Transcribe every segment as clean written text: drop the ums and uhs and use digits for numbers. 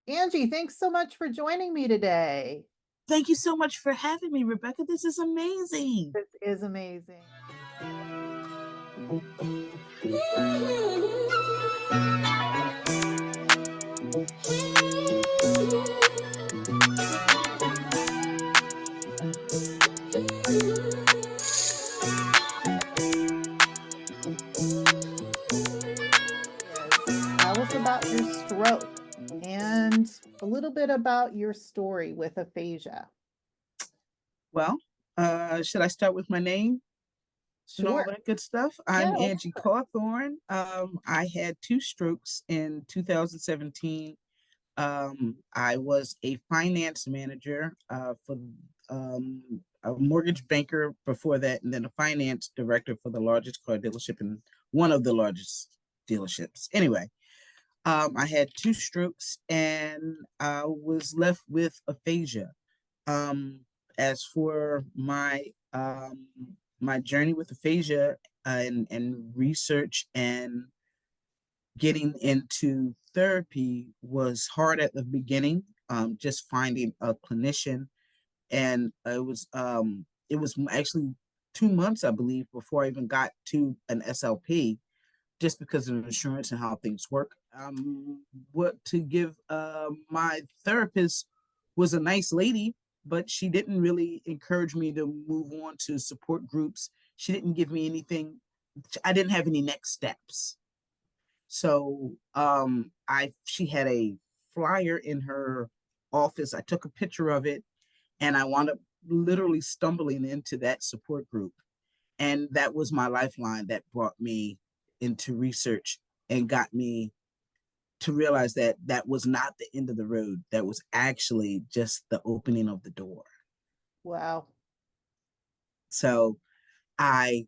Angie, thanks so much for joining me today. Thank you so much for having me, Rebecca. This is amazing. This is amazing. Tell us about your stroke and a little bit about your story with aphasia. Well, should I start with my name and all Sure. that good stuff? Yeah, I'm let's Angie Cawthorn. I had two strokes in 2017. I was a finance manager for a mortgage banker before that, and then a finance director for the largest car dealership and one of the largest dealerships. Anyway, I had two strokes and I was left with aphasia. Um, as for my journey with aphasia and research and getting into therapy was hard at the beginning. Just finding a clinician, and it was actually 2 months, I believe, before I even got to an SLP, just because of insurance and how things work. What to give my therapist was a nice lady, but she didn't really encourage me to move on to support groups. She didn't give me anything. I didn't have any next steps. So I she had a flyer in her office. I took a picture of it and I wound up literally stumbling into that support group. And that was my lifeline that brought me into research and got me to realize that that was not the end of the road. That was actually just the opening of the door. Wow. So I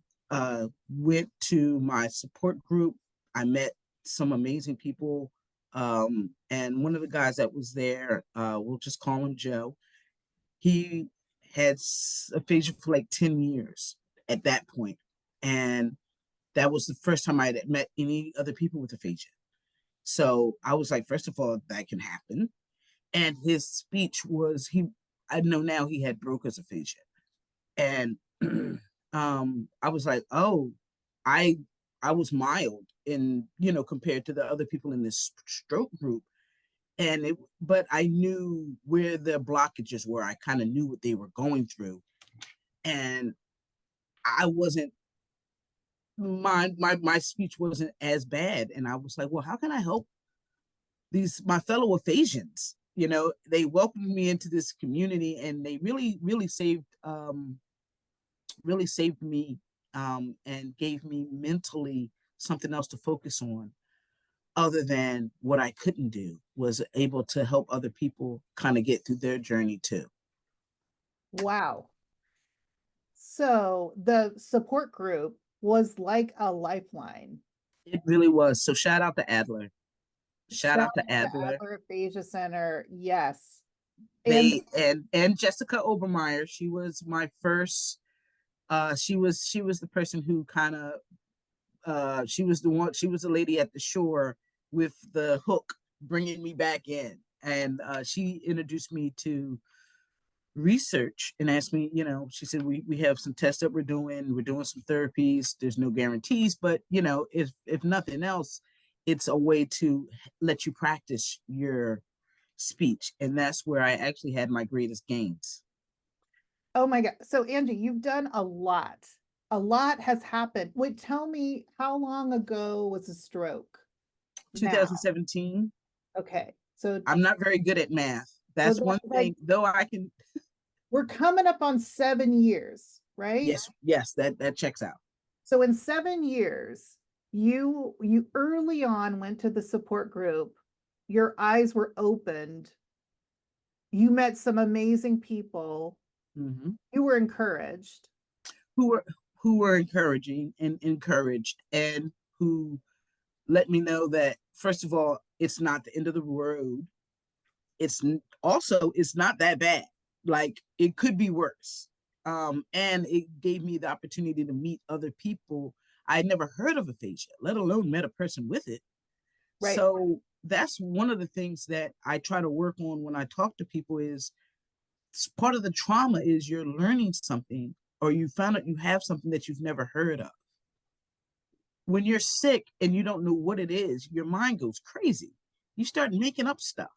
went to my support group. I met some amazing people. And one of the guys that was there, we'll just call him Joe, he had aphasia for like 10 years at that point. And that was the first time I had met any other people with aphasia. So I was like, first of all, that can happen. And his speech was I know now he had Broca's aphasia. And I was like, oh, I I was mild in, compared to the other people in this stroke group. But I knew where the blockages were. I kind of knew what they were going through. And I wasn't my speech wasn't as bad. And I was like, well, how can I help these my fellow Aphasians? They welcomed me into this community and they really saved me, and gave me mentally something else to focus on other than what I couldn't do, was able to help other people kind of get through their journey too. Wow. So the support group was like a lifeline. It really was. So shout out to Adler. Shout Shout out to out to Adler. Adler Aphasia Center. Yes. And And Jessica Obermeyer. She was my first. She was the person who kind of she was the one. She was the lady at the shore with the hook, bringing me back in, and she introduced me to research and asked me. She said we have some tests that we're doing some therapies. There's no guarantees, but if nothing else, it's a way to let you practice your speech, and that's where I actually had my greatest gains. oh my God. So Angie, you've done a lot. A lot has happened. Wait, tell me, how long ago was a stroke? Now. 2017. Okay. So, I'm not very good at math. so That's one that's like thing, though I can. we're coming up on 7 years, right? Yes, that checks out. So in 7 years, you early on went to the support group, your eyes were opened, you met some amazing people, Hmm. you were encouraged. Who were who were encouraging and encouraged, and who let me know that, first of all, it's not the end of the road. It's not that bad. Like, it could be worse. And it gave me the opportunity to meet other people. I had never heard of aphasia, let alone met a person with it. Right. So that's one of the things that I try to work on when I talk to people is part of the trauma is you're learning something or you found out you have something that you've never heard of. When you're sick and you don't know what it is, your mind goes crazy. You start making up stuff.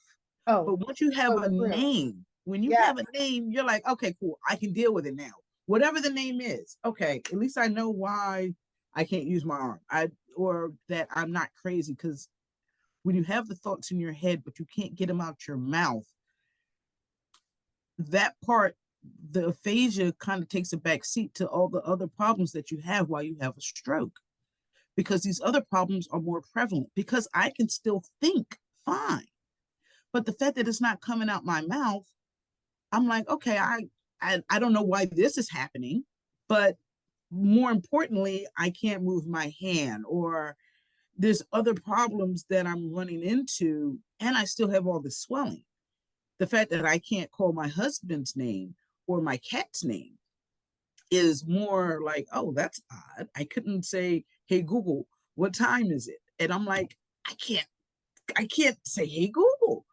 Oh, But once you have so a true. name, when you Yes. have a name, you're like, okay, cool, I can deal with it now. Whatever the name is, okay, at least I know why I can't use my arm. Or that I'm not crazy. Because when you have the thoughts in your head, but you can't get them out your mouth, that part, the aphasia kind of takes a back seat to all the other problems that you have while you have a stroke. Because these other problems are more prevalent. Because I can still think fine. But the fact that it's not coming out my mouth, I'm like, okay, I don't know why this is happening, but more importantly, I can't move my hand, or there's other problems that I'm running into, and I still have all this swelling. The fact that I can't call my husband's name or my cat's name is more like, oh, that's odd. I couldn't say, hey Google, what time is it? And I'm like, I can't say, hey Google.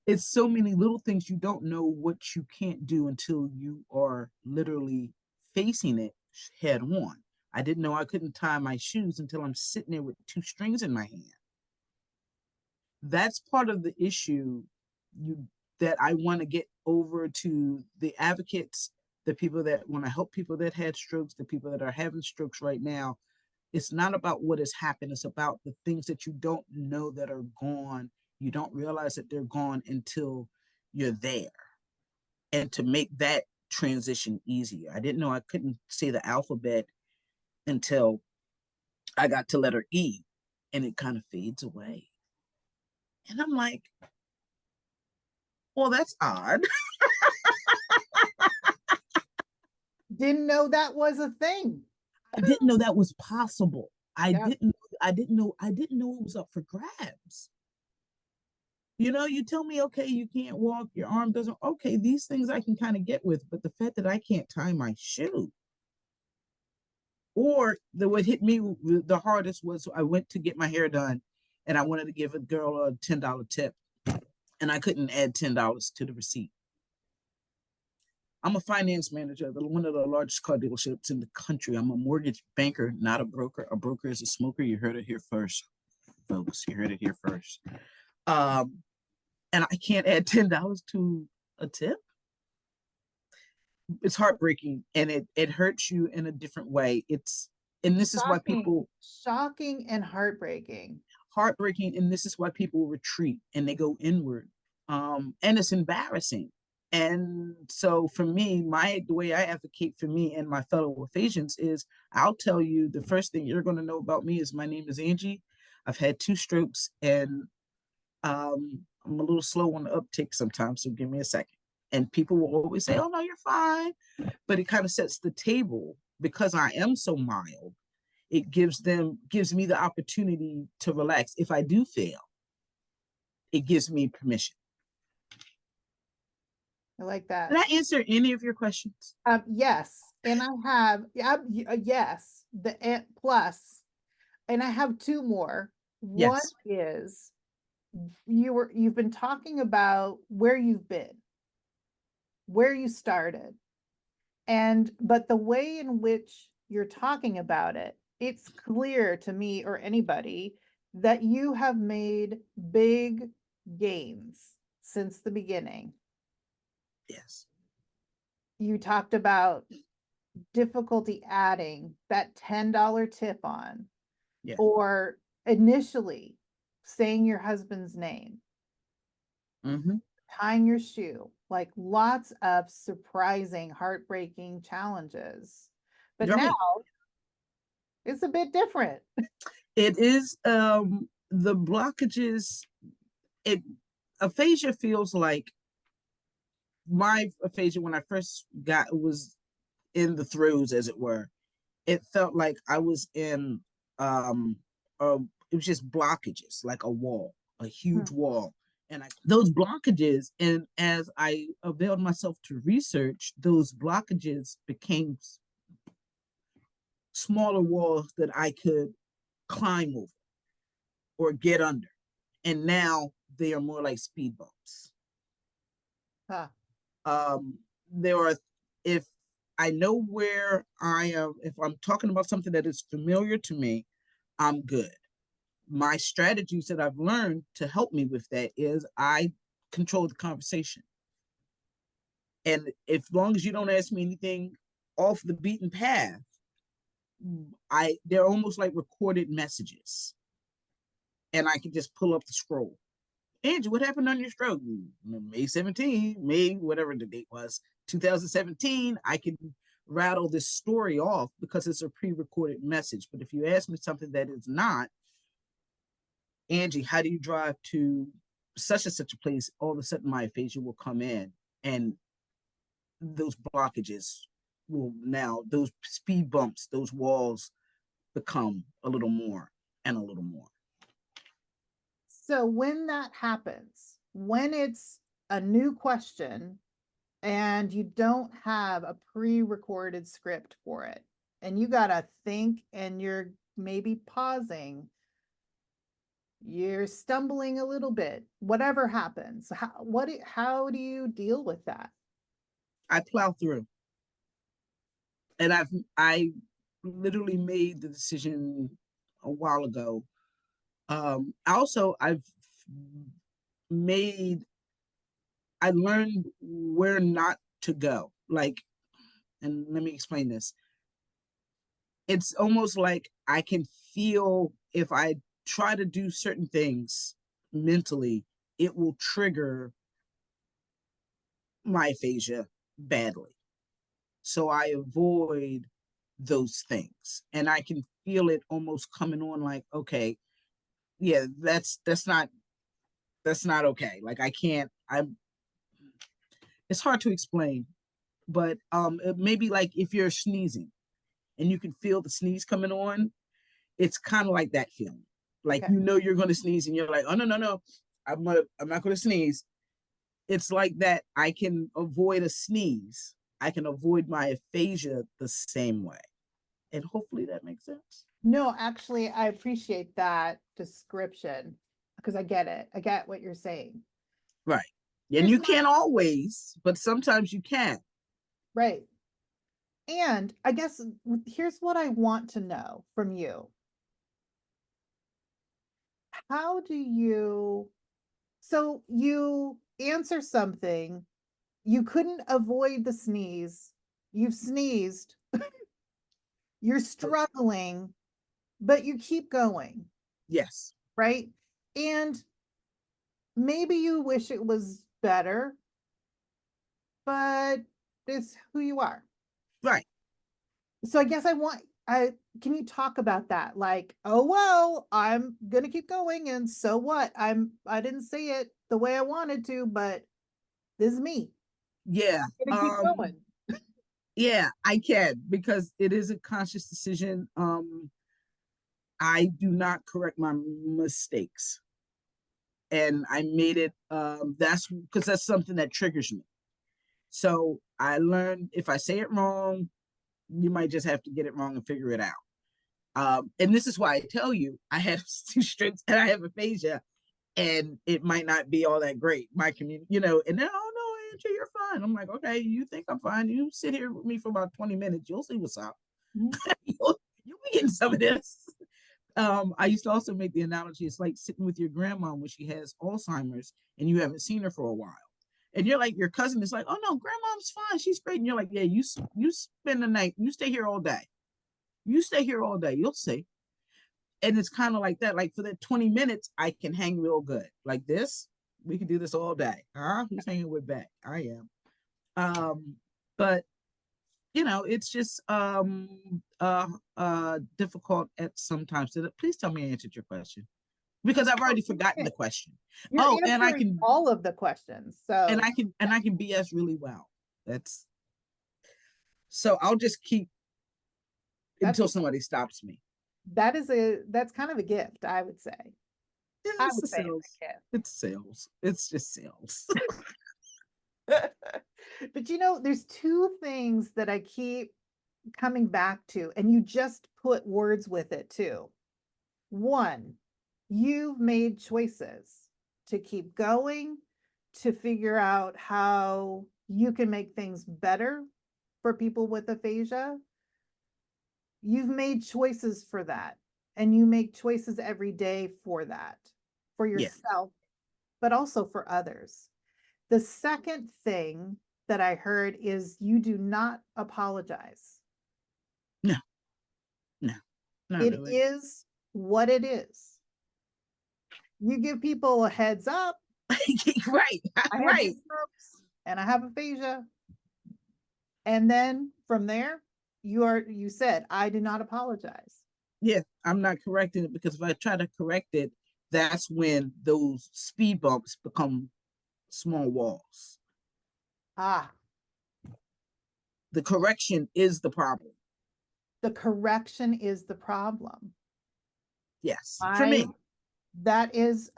It's so many little things you don't know what you can't do until you are literally facing it head on. I didn't know I couldn't tie my shoes until I'm sitting there with two strings in my hand. That's part of the issue you that I want to get over to the advocates, the people that want to help people that had strokes, the people that are having strokes right now. It's not about what has happened. It's about the things that you don't know that are gone. You don't realize that they're gone until you're there. And to make that transition easier, I didn't know I couldn't say the alphabet until I got to letter E, and it kind of fades away. And I'm like, well, that's odd. Didn't know that was a thing. I didn't know that was possible. I Yeah. didn't I didn't know it was up for grabs. You tell me, okay, you can't walk, your arm doesn't, okay, these things I can kind of get with, but the fact that I can't tie my shoe, or what hit me the hardest was I went to get my hair done and I wanted to give a girl a $10 tip and I couldn't add $10 to the receipt. I'm a finance manager at one of the largest car dealerships in the country. I'm a mortgage banker, not a broker. A broker is a smoker. You heard it here first, folks. You heard it here first. And I can't add $10 to a tip. It's heartbreaking, and it hurts you in a different way. And this is why people Shocking and heartbreaking. heartbreaking, and this is why people retreat and they go inward. And it's embarrassing. And so for me, the way I advocate for me and my fellow Aphasians is I'll tell you the first thing you're going to know about me is my name is Angie. I've had 2 strokes, and I'm a little slow on the uptick sometimes, so give me a second. And people will always say, oh no, you're fine. But it kind of sets the table because I am so mild. It gives me the opportunity to relax. If I do fail, it gives me permission. I like that. Did I answer any of your questions? Yes, and I have yes, the plus, and I have 2 more. One Yes. is you've been talking about where you've been, where you started, but the way in which you're talking about it, it's clear to me or anybody that you have made big gains since the beginning. Yes. You talked about difficulty adding that $10 tip on, Yeah. or initially saying your husband's name, tying your shoe, like lots of surprising, heartbreaking challenges. But now it's a bit different. It is the blockages. Aphasia feels like my aphasia when I first was in the throes, as it were. It felt like I was in it was just blockages, like a wall, a huge wall. And those blockages, and as I availed myself to research, those blockages became smaller walls that I could climb over or get under. and now they are more like speed bumps. Huh. There are, if I know where I am, if I'm talking about something that is familiar to me, I'm good. My strategies that I've learned to help me with that is I control the conversation. And if long as you don't ask me anything off the beaten path, they're almost like recorded messages. And I can just pull up the scroll. Angie, what happened on your stroke? May 17, May, whatever the date was, 2017. I can rattle this story off because it's a pre-recorded message. But if you ask me something that is not, Angie, how do you drive to such and such a place? All of a sudden my aphasia will come in, and those blockages will now, those speed bumps, those walls become a little more and a little more. So when that happens, when it's a new question and you don't have a pre-recorded script for it, and you gotta think, and you're maybe pausing, you're stumbling a little bit, whatever happens, how do you deal with that? I plow through. And I literally made the decision a while ago. Also, made I learned where not to go. Like, and let me explain this. It's almost like I can feel if I try to do certain things mentally, it will trigger my aphasia badly. So I avoid those things. And I can feel it almost coming on like, okay, yeah, that's not okay. Like I can't, it's hard to explain, but it may be like if you're sneezing and you can feel the sneeze coming on, it's kind of like that feeling. Like Okay. you know you're gonna sneeze and you're like, oh no, I'm not gonna sneeze. It's like that. I can avoid a sneeze. I can avoid my aphasia the same way. And hopefully that makes sense. No, actually, I appreciate that description because I get it. I get what you're saying. Right. And Here's you my can't always, but sometimes you can. right. And I guess here's what I want to know from you. How do you, so you answer something, you couldn't avoid the sneeze, you've sneezed, you're struggling, but you keep going, Yes. right? And maybe you wish it was better, but it's who you are. Right. So I guess I can you talk about that? Like, oh well, I'm gonna keep going, and so what? I didn't say it the way I wanted to, but this is me. Yeah. I'm gonna keep going. Yeah, I can because it is a conscious decision. I do not correct my mistakes. And I made it that's because that's something that triggers me. So I learned if I say it wrong, you might just have to get it wrong and figure it out. And this is why I tell you I have two strengths and I have aphasia, and it might not be all that great. My community, and then, oh no, Andrew, you're fine. I'm like, okay, you think I'm fine? You sit here with me for about 20 minutes, you'll see what's up. Mhm. You'll be getting some of this. I used to also make the analogy, it's like sitting with your grandma when she has Alzheimer's and you haven't seen her for a while. And you're like, your cousin is like, oh no, grandma's fine, she's great. And you're like, yeah, you spend the night, you stay here all day. You stay here all day, you'll see. And it's kind of like that. Like for that 20 minutes, I can hang real good. Like this, we can do this all day. Who's hanging with Beck? I am. But it's just difficult at sometimes. So please tell me I answered your question because I've already forgotten the question. You're Oh, and I answering can all of the questions. and So I can and I can BS really well. That's so I'll just keep that's until somebody stops me. that's kind of a gift, I would say. Yeah, I it's would the say it's sales. a gift. It's sales. It's just sales. But there's two things that I keep coming back to, and you just put words with it too. One, you've made choices to keep going, to figure out how you can make things better for people with aphasia. You've made choices for that, and you make choices every day for that, for Yeah. yourself, but also for others. The second thing that I heard is you do not apologize. No, no, not It really. is what it is. You give people a heads up. Right, I have right. strokes and I have aphasia. And then from there, you said, I do not apologize. Yeah, I'm not correcting it, because if I try to correct it, that's when those speed bumps become small walls. Ah, The correction is the problem. the correction is the problem. Yes, for I me. that is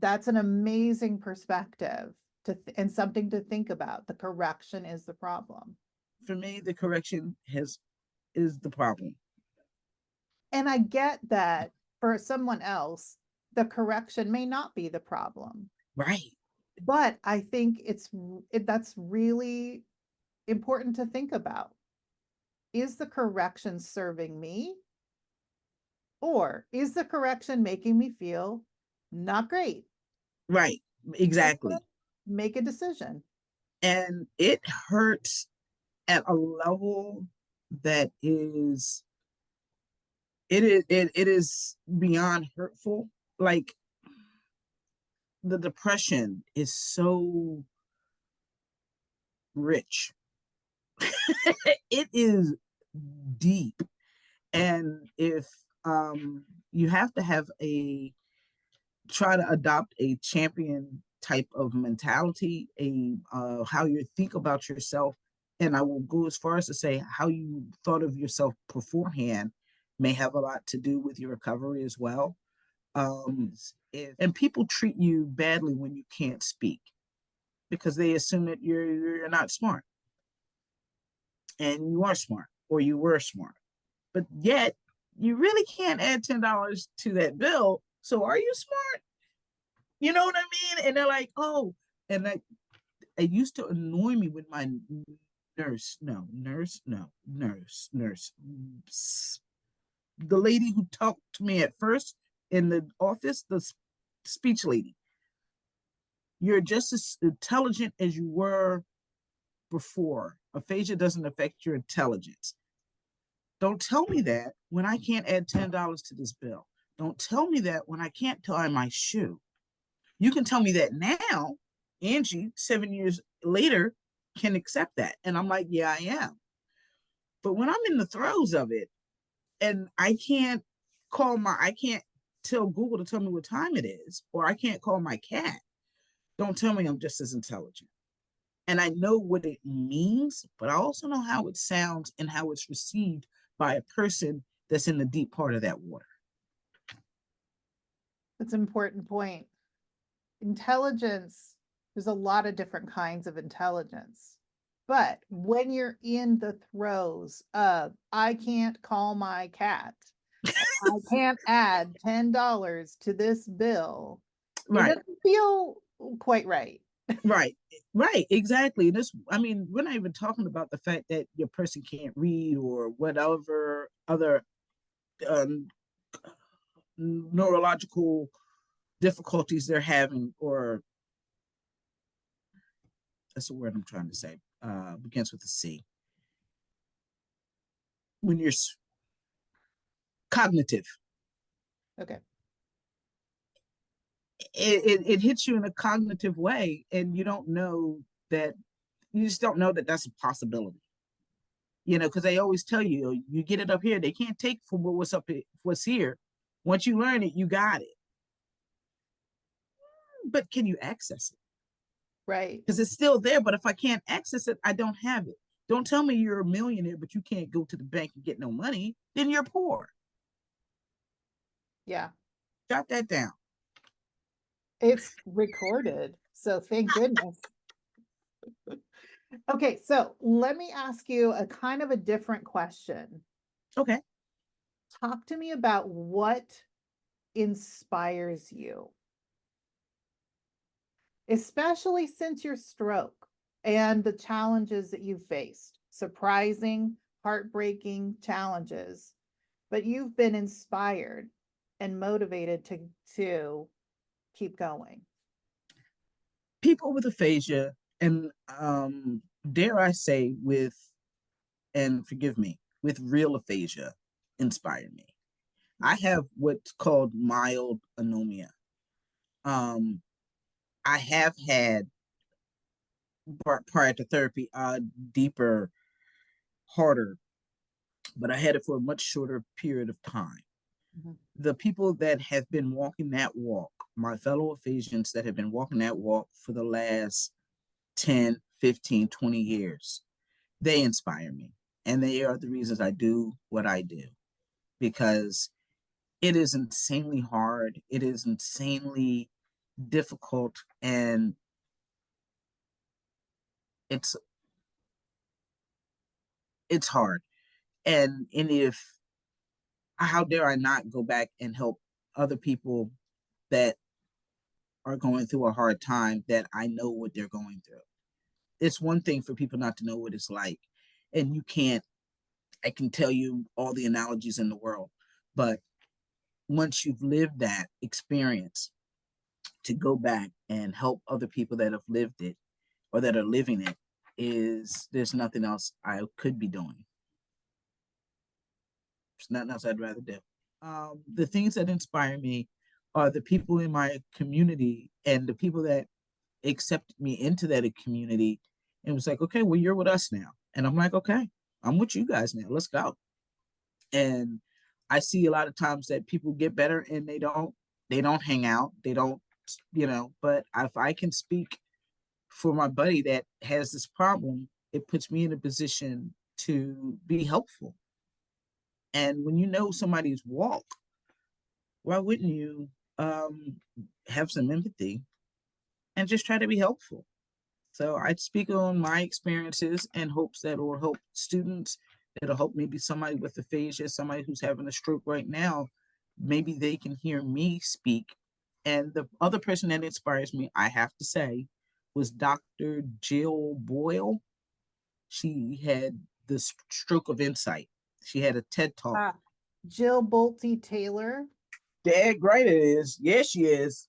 that's an amazing perspective and something to think about. The correction is the problem. For me, the correction has is the problem. And I get that for someone else, the correction may not be the problem. Right, But I think that's really important to think about. Is the correction serving me? Or is the correction making me feel not great? right, Okay, exactly. make a decision. And it hurts at a level that is it is beyond hurtful. Like, the depression is so rich. It is deep. And if you have to have a try to adopt a champion type of mentality, a how you think about yourself, and I will go as far as to say how you thought of yourself beforehand may have a lot to do with your recovery as well. And people treat you badly when you can't speak, because they assume that you're not smart, and you are smart, or you were smart, but yet you really can't add $10 to that bill. So are you smart? You know what I mean? And they're like, oh, and it used to annoy me when my nurse, the lady who talked to me at first in the office, the speech lady. You're just as intelligent as you were before. Aphasia doesn't affect your intelligence. Don't tell me that when I can't add $10 to this bill. Don't tell me that when I can't tie my shoe. You can tell me that now. Angie, 7 years later, can accept that. And I'm like, yeah, I am. But when I'm in the throes of it, and I can't tell Google to tell me what time it is, or I can't call my cat, don't tell me I'm just as intelligent. And I know what it means, but I also know how it sounds and how it's received by a person that's in the deep part of that water. That's an important point. Intelligence, there's a lot of different kinds of intelligence. But when you're in the throes of, I can't call my cat, I can't add $10 to this bill, it Right, doesn't feel quite right. right, right, exactly. This, I mean, we're not even talking about the fact that your person can't read or whatever other um, neurological difficulties they're having, or that's the word I'm trying to say, begins with a C. When you're cognitive, Okay. it hits you in a cognitive way, and you don't know that, you just don't know that that's a possibility. Because they always tell you, you get it up here, they can't take from what's up, what's here. Once you learn it, you got it. But can you access it? Right. Because it's still there. But if I can't access it, I don't have it. Don't tell me you're a millionaire, but you can't go to the bank and get no money. Then you're poor. Yeah. Jot that down. It's recorded. So thank goodness. Okay, so let me ask you a kind of a different question. Okay. Talk to me about what inspires you? Especially since your stroke and the challenges that you've faced, surprising, heartbreaking challenges, but you've been inspired and motivated to keep going. People with aphasia, and dare I say, with, and forgive me, with real aphasia, inspire me. I have what's called mild anomia. Um, I have had, prior to therapy, deeper, harder, but I had it for a much shorter period of time. Mhm. The people that have been walking that walk, my fellow Ephesians that have been walking that walk for the last 10, 15, 20 years, they inspire me. And they are the reasons I do what I do, because it is insanely hard. It is insanely difficult, and it's it's hard. And if, how dare I not go back and help other people that are going through a hard time, that I know what they're going through. It's one thing for people not to know what it's like, and you can't, I can tell you all the analogies in the world, but once you've lived that experience, to go back and help other people that have lived it or that are living it, is, there's nothing else I could be doing. There's nothing else I'd rather do. The things that inspire me are the people in my community and the people that accepted me into that community and was like, okay, well, you're with us now. And I'm like, okay, I'm with you guys now. Let's go. And I see a lot of times that people get better and they don't hang out. They don't, but if I can speak for my buddy that has this problem, it puts me in a position to be helpful. And when you know somebody's walk, why wouldn't you um, have some empathy and just try to be helpful? So I speak on my experiences in hopes that it will help students. It'll help maybe somebody with aphasia, somebody who's having a stroke right now. Maybe they can hear me speak. And the other person that inspires me, I have to say, was Dr. Jill Boyle. She had the stroke of insight. She had a TED talk. Jill Bolte Taylor. Dad, great it is. Yes, she is.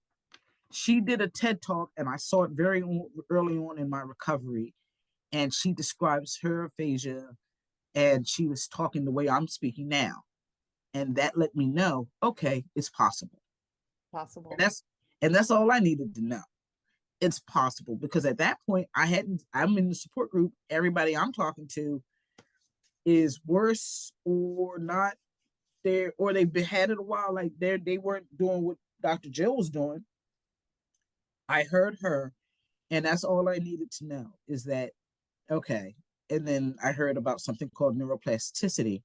She did a TED talk, and I saw it very early on in my recovery. And she describes her aphasia, and she was talking the way I'm speaking now. And that let me know, okay, it's possible. Possible. And that's all I needed to know. It's possible, because at that point I'm in the support group. Everybody I'm talking to is worse or not there, or they've been had it a while. Like they weren't doing what Dr. Jill was doing. I heard her, and that's all I needed to know, is that, okay. And then I heard about something called neuroplasticity,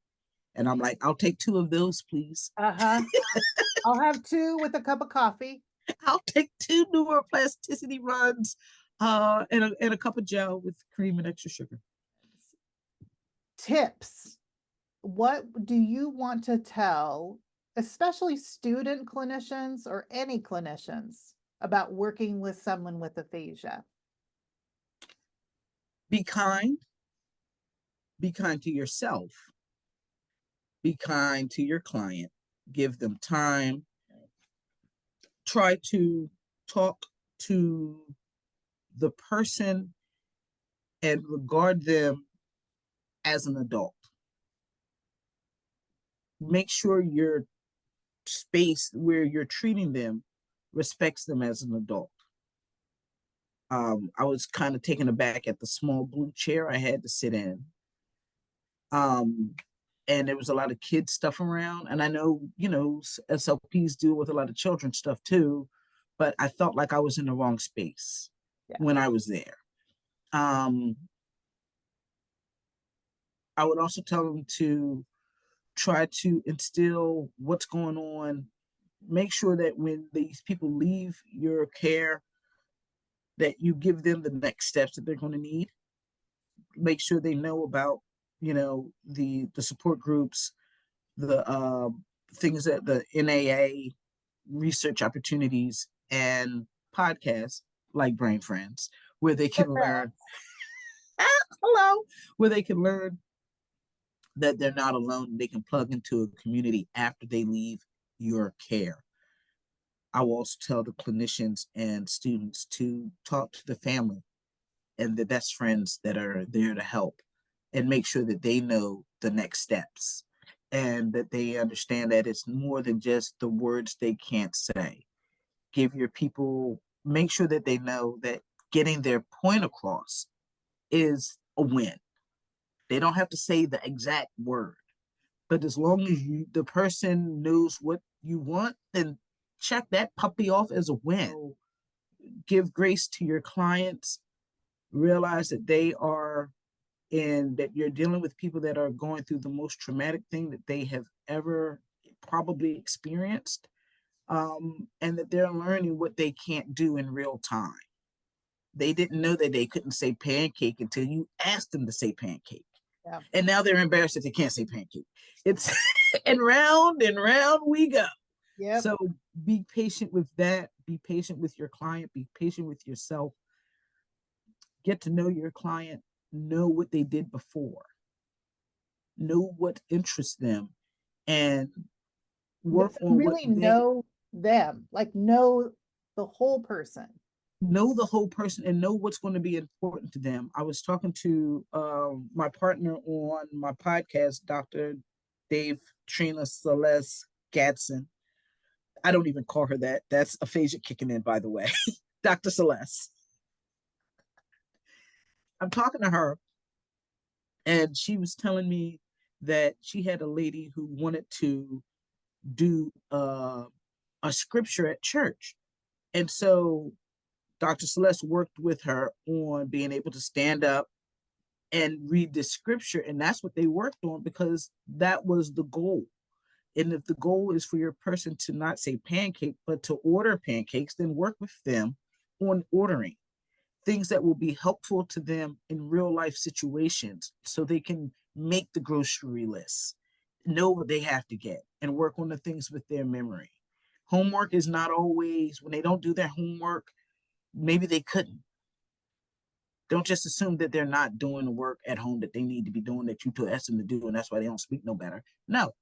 and I'm like, I'll take 2 of those, please. Uh-huh. I'll have 2 with a cup of coffee. I'll take 2 neuroplasticity runs, and a cup of gel with cream and extra sugar. Tips. What do you want to tell, especially student clinicians or any clinicians, about working with someone with aphasia? Be kind. Be kind to yourself. Be kind to your client. Give them time. Try to talk to the person and regard them as an adult. Make sure your space where you're treating them respects them as an adult. I was kind of taken aback at the small blue chair I had to sit in. And there was a lot of kids stuff around. And I know, SLPs deal with a lot of children stuff too, but I felt like I was in the wrong space when I was there. I would also tell them to try to instill what's going on. Make sure that when these people leave your care, that you give them the next steps that they're going to need. Make sure they know about, the support groups, the things that the NAA, research opportunities and podcasts like Brain Friends, where they can learn, hello, where they can learn that they're not alone. They can plug into a community after they leave your care. I will also tell the clinicians and students to talk to the family and the best friends that are there to help and make sure that they know the next steps and that they understand that it's more than just the words they can't say. Give your people, make sure that they know that getting their point across is a win. They don't have to say the exact word, but as long as the person knows what you want, then check that puppy off as a win. Give grace to your clients. Realize that they are and that you're dealing with people that are going through the most traumatic thing that they have ever probably experienced, and that they're learning what they can't do in real time. They didn't know that they couldn't say pancake until you asked them to say pancake. Yeah. And now they're embarrassed that they can't say pancake. It's and round we go. Yep. So be patient with that. Be patient with your client. Be patient with yourself. Get to know your client. Know what they did before. Know what interests them, and work on really what they know them, like know the whole person. Know the whole person and know what's going to be important to them. I was talking to my partner on my podcast, Dr. Dave Trina Celeste Gadsden. I don't even call her that. That's aphasia kicking in, by the way. Dr. Celeste. I'm talking to her, and she was telling me that she had a lady who wanted to do a scripture at church. And so Dr. Celeste worked with her on being able to stand up and read the scripture. And that's what they worked on because that was the goal. And if the goal is for your person to not say pancake, but to order pancakes, then work with them on ordering things that will be helpful to them in real life situations so they can make the grocery list, know what they have to get, and work on the things with their memory. Homework is not always, when they don't do their homework, maybe they couldn't. Don't just assume that they're not doing the work at home that they need to be doing that you asked them to do, and that's why they don't speak no better. No.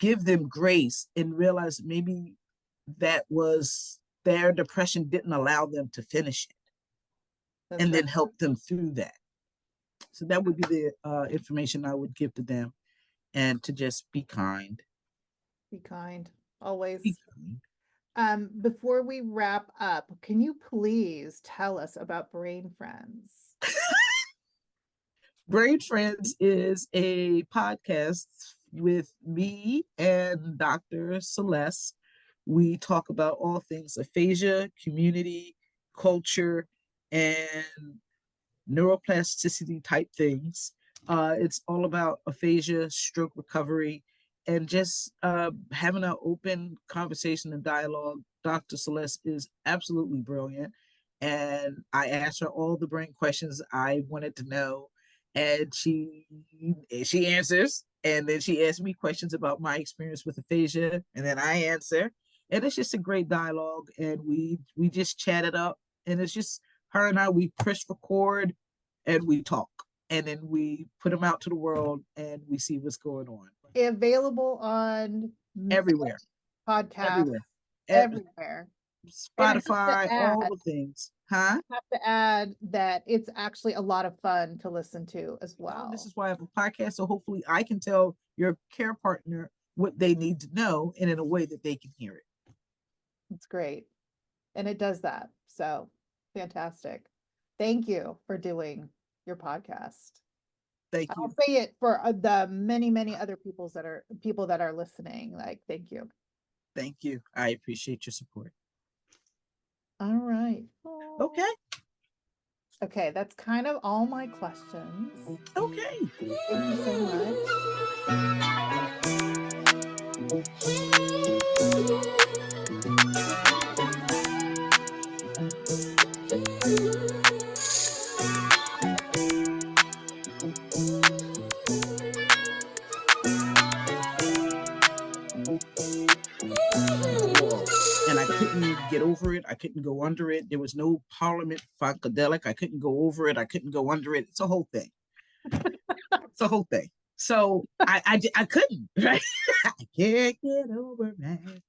Give them grace and realize maybe that was their depression didn't allow them to finish it. That's and right. Then help them through that. So that would be the information I would give to them, and to just be kind. Be kind, always. Be kind. Before we wrap up, can you please tell us about Brain Friends? Brain Friends is a podcast with me and Dr. Celeste. We talk about all things aphasia, community, culture, and neuroplasticity type things. It's all about aphasia, stroke recovery, and just having an open conversation and dialogue. Dr. Celeste is absolutely brilliant. And I asked her all the brain questions I wanted to know. And she answers. And then she asked me questions about my experience with aphasia. And then I answer. And it's just a great dialogue. And we just chatted up. And it's just her and I, we press record and we talk. And then we put them out to the world and we see what's going on. Available on everywhere. Podcast. Everywhere. Spotify, all the things. Huh? I have to add that it's actually a lot of fun to listen to as well. This is why I have a podcast. So hopefully I can tell your care partner what they need to know and in a way that they can hear it. It's great. And it does that. So fantastic. Thank you for doing your podcast. Thank you. I'll say it for the many other people that are listening. Like, thank you. Thank you. I appreciate your support. All right. Okay. Okay, that's kind of all my questions. Okay. Thank you so much. I couldn't go under it. There was no Parliament Funkadelic. I couldn't go over it. I couldn't go under it. It's a whole thing. It's a whole thing. So I couldn't, right? I can't get over that.